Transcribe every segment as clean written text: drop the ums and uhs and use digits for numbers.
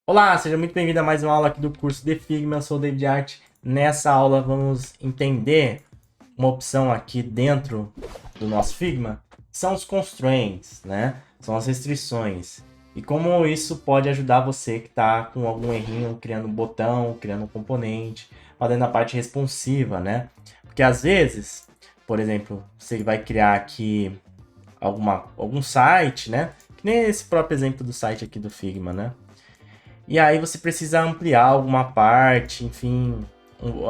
Olá, seja muito bem-vindo a mais uma aula aqui do curso de Figma. Eu sou o David Art. Nessa aula vamos entender uma opção aqui dentro do nosso Figma, que são os constraints, né? São as restrições. E como isso pode ajudar você que está com algum errinho, criando um botão, criando um componente, fazendo a parte responsiva, né? Porque às vezes, por exemplo, você vai criar aqui algum site, né? Que nem esse próprio exemplo do site aqui do Figma, né? E aí você precisa ampliar alguma parte, enfim,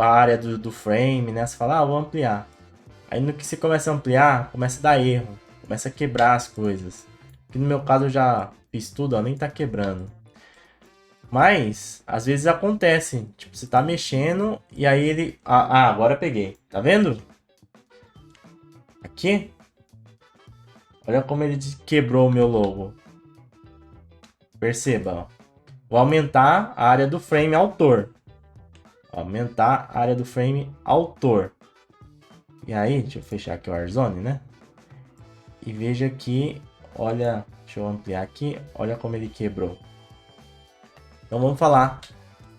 a área do frame, né? Você fala, vou ampliar. Aí no que você começa a ampliar, começa a dar erro, começa a quebrar as coisas. Aqui no meu caso eu já fiz tudo, ó, nem tá quebrando. Mas, às vezes acontece, tipo, você tá mexendo e aí ele... agora eu peguei. Tá vendo? Aqui, olha como ele quebrou o meu logo. Perceba, ó. Vou aumentar a área do frame autor. Aumentar a área do frame autor. E aí, deixa eu fechar aqui o Warzone, né? E veja que, olha, deixa eu ampliar aqui, olha como ele quebrou. Então vamos falar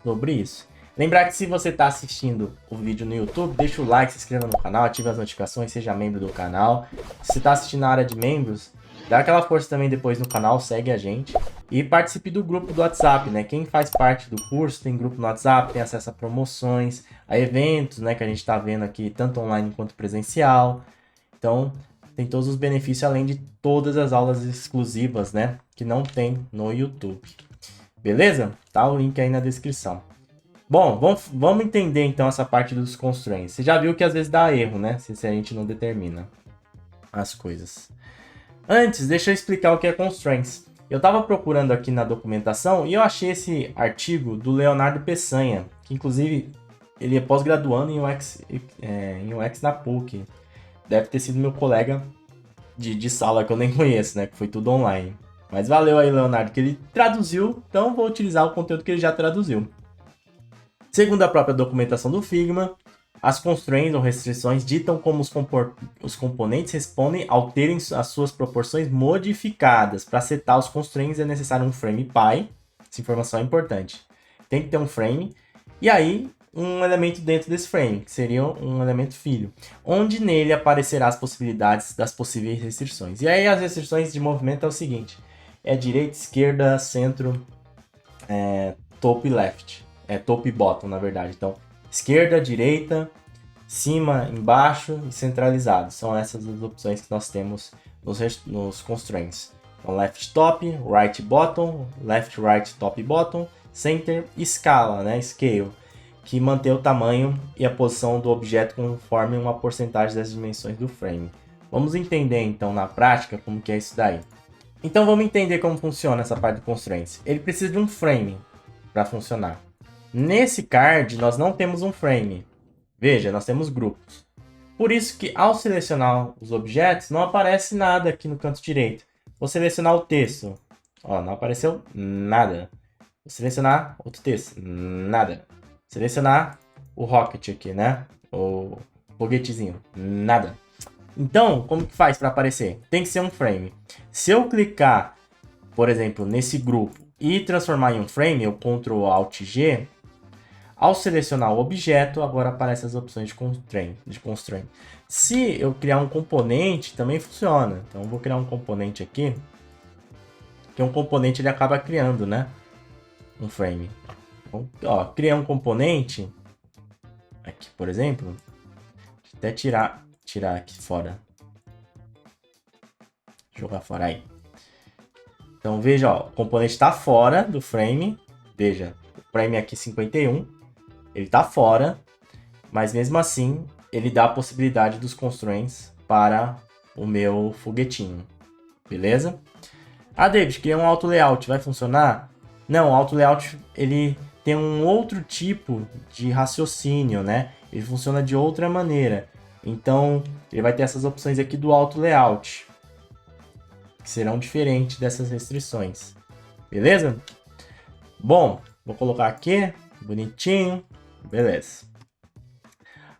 sobre isso. Lembrar que se você está assistindo o vídeo no YouTube, deixa o like, se inscreva no canal, ative as notificações, seja membro do canal. Se você está assistindo na área de membros, dá aquela força também depois no canal, segue a gente. E participe do grupo do WhatsApp, né? Quem faz parte do curso tem grupo no WhatsApp, tem acesso a promoções, a eventos, né? Que a gente está vendo aqui, tanto online quanto presencial. Então, tem todos os benefícios, além de todas as aulas exclusivas, né? Que não tem no YouTube. Beleza? Tá o link aí na descrição. Bom, vamos entender então essa parte dos constraints. Você já viu que às vezes dá erro, né? Se a gente não determina as coisas. Antes, deixa eu explicar o que é constraints. Eu estava procurando aqui na documentação e eu achei esse artigo do Leonardo Peçanha, que inclusive ele é pós-graduando em UX na PUC. Deve ter sido meu colega de sala que eu nem conheço, né? Que foi tudo online. Mas valeu aí, Leonardo, que ele traduziu, então vou utilizar o conteúdo que ele já traduziu. Segundo a própria documentação do Figma, as constraints ou restrições ditam como os componentes respondem ao terem as suas proporções modificadas. Para setar os constraints é necessário um frame pi, essa informação é importante. Tem que ter um frame, e aí um elemento dentro desse frame, que seria um elemento filho, onde nele aparecerá as possibilidades das possíveis restrições. E aí as restrições de movimento é o seguinte, é direita, esquerda, centro, top e left. É top e bottom, na verdade. Então, esquerda, direita, cima, embaixo e centralizado. São essas as opções que nós temos nos constraints. Então, left top, right bottom, left right top bottom, center e escala, né? Scale, que mantém o tamanho e a posição do objeto conforme uma porcentagem das dimensões do frame. Vamos entender então na prática como que é isso daí. Então vamos entender como funciona essa parte de constraints. Ele precisa de um frame para funcionar. Nesse card, nós não temos um frame. Veja, nós temos grupos. Por isso que ao selecionar os objetos, não aparece nada aqui no canto direito. Vou selecionar o texto. Ó, não apareceu nada. Vou selecionar outro texto. Nada. Selecionar o rocket aqui, né? O foguetezinho. Nada. Então, como que faz para aparecer? Tem que ser um frame. Se eu clicar, por exemplo, nesse grupo e transformar em um frame, eu Ctrl Alt G, ao selecionar o objeto, agora aparecem as opções de constraint. Se eu criar um componente, também funciona. Então, eu vou criar um componente aqui, que um componente ele acaba criando, né? Um frame. Então, ó, criar um componente, aqui, por exemplo, até tirar aqui fora. Jogar fora aí. Então, veja, ó, o componente está fora do frame. Veja, o frame aqui 51. Ele está fora, mas mesmo assim, ele dá a possibilidade dos constraints para o meu foguetinho. Beleza? Ah, David, criei um auto layout, vai funcionar? Não, o auto layout ele tem um outro tipo de raciocínio, né? Ele funciona de outra maneira. Então, ele vai ter essas opções aqui do auto layout, que serão diferentes dessas restrições. Beleza? Bom, vou colocar aqui, bonitinho. Beleza.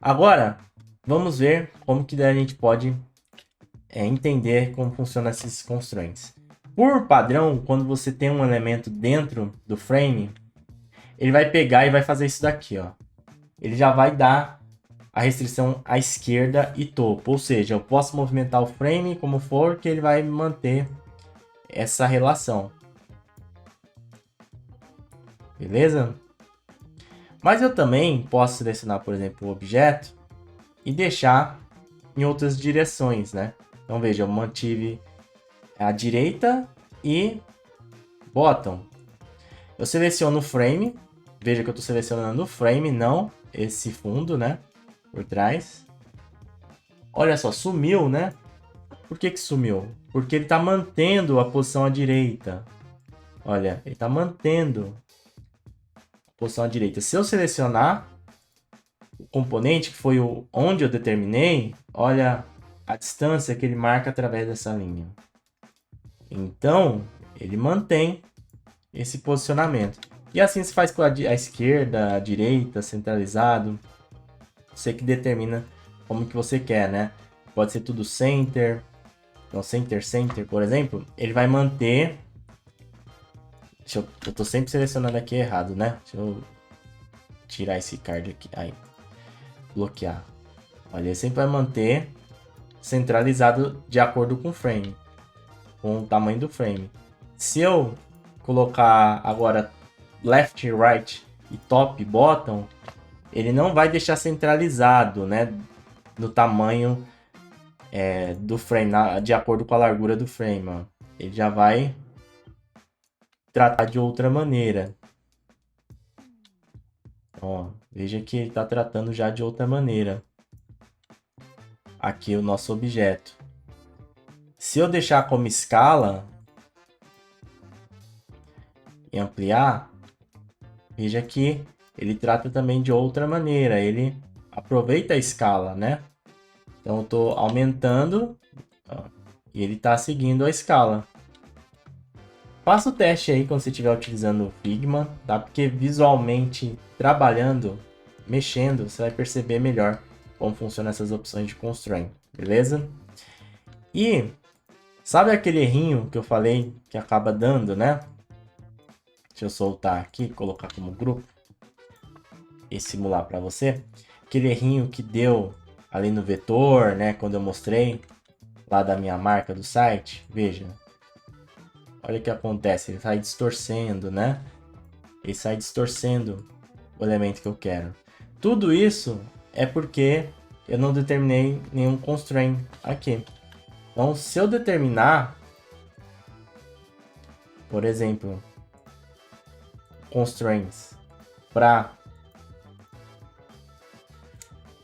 Agora, vamos ver como que a gente pode entender como funcionam esses constraints. Por padrão, quando você tem um elemento dentro do frame, ele vai pegar e vai fazer isso daqui, ó. Ele já vai dar a restrição à esquerda e topo. Ou seja, eu posso movimentar o frame como for, que ele vai manter essa relação. Beleza? Mas eu também posso selecionar, por exemplo, o objeto e deixar em outras direções, né? Então veja, eu mantive a direita e bottom. Eu seleciono o frame. Veja que eu estou selecionando o frame, não esse fundo, né? Por trás. Olha só, sumiu, né? Por que que sumiu? Porque ele está mantendo a posição à direita. Olha, ele está mantendo a posição à direita. Se eu selecionar o componente, que foi onde eu determinei, olha a distância que ele marca através dessa linha. Então, ele mantém esse posicionamento. E assim se faz com a esquerda, a direita, centralizado. Você que determina como que você quer, né? Pode ser tudo center. Então, center, por exemplo, ele vai manter... eu tô sempre selecionando aqui errado, né? Deixa eu tirar esse card aqui. Aí, bloquear. Olha, ele sempre vai manter centralizado de acordo com o frame. Com o tamanho do frame. Se eu colocar agora left, right e top, bottom, ele não vai deixar centralizado, né? No tamanho do frame, de acordo com a largura do frame. Ó. Ele já vai tratar de outra maneira. Ó, veja que ele está tratando já de outra maneira. Aqui o nosso objeto. Se eu deixar como escala e ampliar, veja que ele trata também de outra maneira. Ele aproveita a escala, né? Então eu estou aumentando, ó, e ele está seguindo a escala. Faça o teste aí quando você estiver utilizando o Figma, tá? Porque visualmente, trabalhando, mexendo, você vai perceber melhor como funcionam essas opções de constraint, beleza? E sabe aquele errinho que eu falei que acaba dando, né? Deixa eu soltar aqui, colocar como grupo e simular para você. Aquele errinho que deu ali no vetor, né? Quando eu mostrei lá da minha marca do site, veja. Olha o que acontece, ele sai distorcendo, né? Ele sai distorcendo o elemento que eu quero. Tudo isso é porque eu não determinei nenhum constraint aqui. Então, se eu determinar, por exemplo, constraints para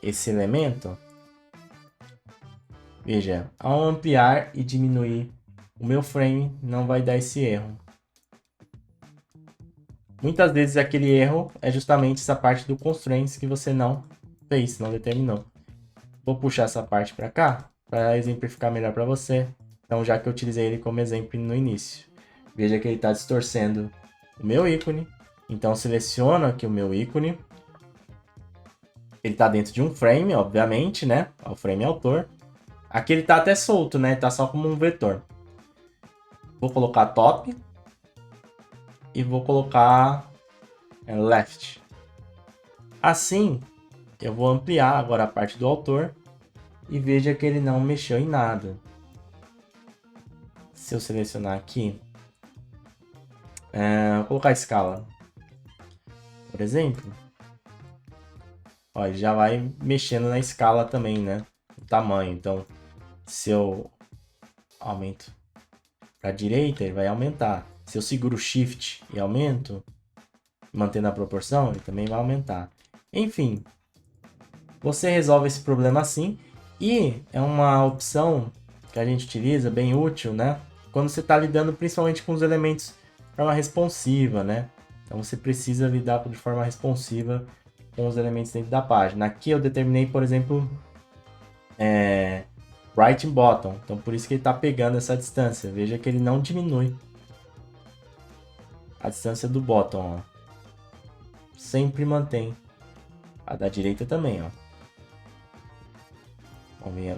esse elemento, veja, ao ampliar e diminuir o meu frame, não vai dar esse erro. Muitas vezes aquele erro é justamente essa parte do constraints que você não fez, não determinou. Vou puxar essa parte para cá, para exemplificar melhor para você. Então, já que eu utilizei ele como exemplo no início. Veja que ele está distorcendo o meu ícone. Então, seleciono aqui o meu ícone. Ele está dentro de um frame, obviamente, né? O frame autor. Aqui ele está até solto, né? Está só como um vetor. Vou colocar top. E vou colocar left. Assim, eu vou ampliar agora a parte do autor. E veja que ele não mexeu em nada. Se eu selecionar aqui, vou colocar a escala, por exemplo, ó, ele já vai mexendo na escala também, né? O tamanho. Então, se eu aumento para a direita, ele vai aumentar. Se eu seguro o Shift e aumento, mantendo a proporção, ele também vai aumentar. Enfim, você resolve esse problema assim. E é uma opção que a gente utiliza, bem útil, né? Quando você está lidando principalmente com os elementos de forma responsiva, né? Então você precisa lidar de forma responsiva com os elementos dentro da página. Aqui eu determinei, por exemplo, right e bottom. Então por isso que ele está pegando essa distância. Veja que ele não diminui a distância do bottom, ó. Sempre mantém. A da direita também, ó.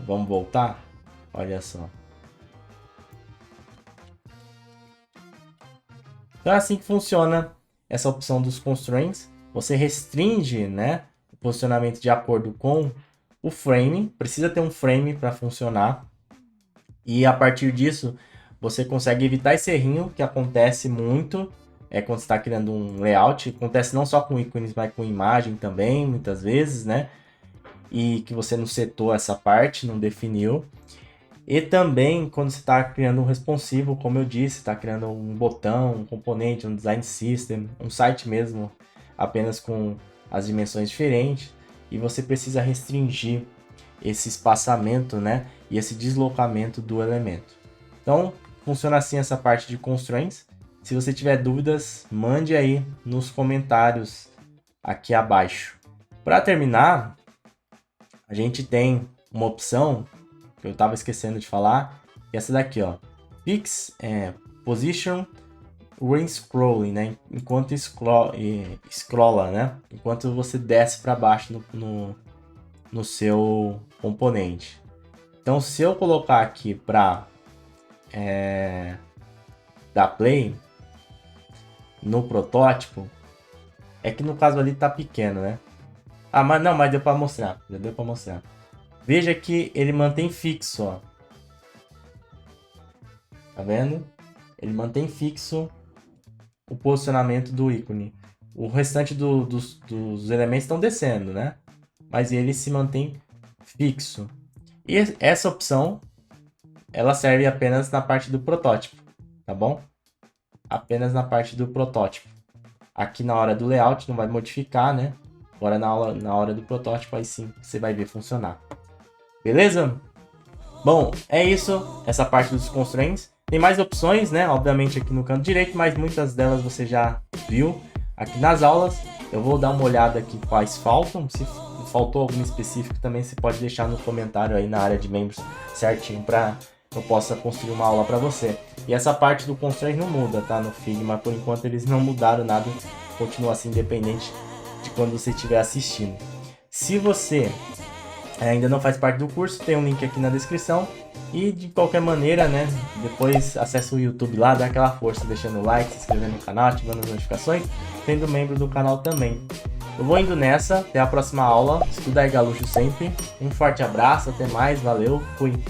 Vamos voltar? Olha só. Então é assim que funciona essa opção dos constraints. Você restringe, né, o posicionamento de acordo com o frame. Precisa ter um frame para funcionar. E a partir disso, você consegue evitar esse errinho que acontece muito quando você está criando um layout. Acontece não só com ícones, mas com imagem também, muitas vezes, né? E que você não setou essa parte, não definiu. E também quando você está criando um responsivo, como eu disse, está criando um botão, um componente, um design system, um site mesmo, apenas com as dimensões diferentes. E você precisa restringir esse espaçamento, né? E esse deslocamento do elemento. Então, funciona assim essa parte de constraints. Se você tiver dúvidas, mande aí nos comentários aqui abaixo. Para terminar, a gente tem uma opção que eu estava esquecendo de falar, que é essa daqui, ó. Fix Position when scrolling, né? Enquanto scrolla, né? Enquanto você desce para baixo no seu componente. Então, se eu colocar aqui para dar play no protótipo, é que no caso ali tá pequeno, né? Ah, mas não, mas deu para mostrar, já deu para mostrar. Veja que ele mantém fixo, ó. Tá vendo? Ele mantém fixo o posicionamento do ícone. O restante dos elementos estão descendo, né? Mas ele se mantém fixo. E essa opção, ela serve apenas na parte do protótipo, tá bom? Apenas na parte do protótipo. Aqui na hora do layout não vai modificar, né? Agora na hora do protótipo, aí sim você vai ver funcionar. Beleza? Bom, é isso. Essa parte dos constraints. Tem mais opções, né? Obviamente aqui no canto direito, mas muitas delas você já viu aqui nas aulas. Eu vou dar uma olhada aqui quais faltam. Se faltou algum específico também, você pode deixar no comentário aí na área de membros certinho para eu possa construir uma aula para você. E essa parte do constraint não muda, tá? No Figma, por enquanto eles não mudaram nada. Continua assim, independente de quando você estiver assistindo. Se você ainda não faz parte do curso, tem um link aqui na descrição. E de qualquer maneira, né, depois acessa o YouTube lá, dá aquela força, deixando o like, se inscrevendo no canal, ativando as notificações, sendo membro do canal também. Eu vou indo nessa, até a próxima aula, estuda aí Galuxo sempre. Um forte abraço, até mais, valeu, fui!